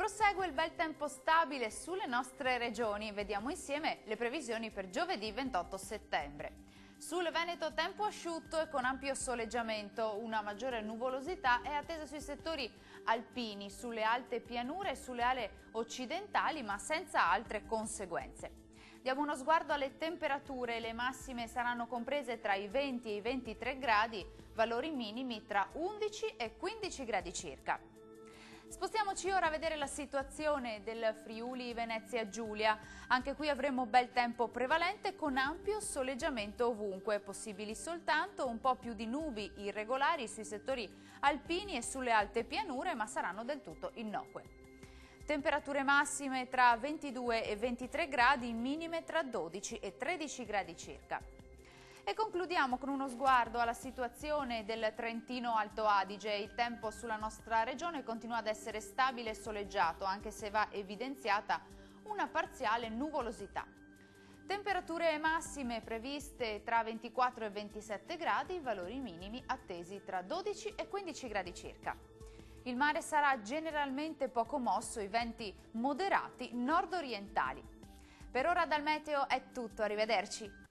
Prosegue il bel tempo stabile sulle nostre regioni. Vediamo insieme le previsioni per giovedì 28 settembre. Sul Veneto tempo asciutto e con ampio soleggiamento, una maggiore nuvolosità è attesa sui settori alpini, sulle alte pianure e sulle aree occidentali, ma senza altre conseguenze. Diamo uno sguardo alle temperature, le massime saranno comprese tra i 20 e i 23 gradi, valori minimi tra 11 e 15 gradi circa. Spostiamoci ora a vedere la situazione del Friuli Venezia Giulia. Anche qui avremo bel tempo prevalente con ampio soleggiamento ovunque, possibili soltanto un po' più di nubi irregolari sui settori alpini e sulle alte pianure, ma saranno del tutto innocue. Temperature massime tra 22 e 23 gradi, minime tra 12 e 13 gradi circa. E concludiamo con uno sguardo alla situazione del Trentino Alto Adige. Il tempo sulla nostra regione continua ad essere stabile e soleggiato, anche se va evidenziata una parziale nuvolosità. Temperature massime previste tra 24 e 27 gradi, valori minimi attesi tra 12 e 15 gradi circa. Il mare sarà generalmente poco mosso, i venti moderati nord-orientali. Per ora dal meteo è tutto, arrivederci.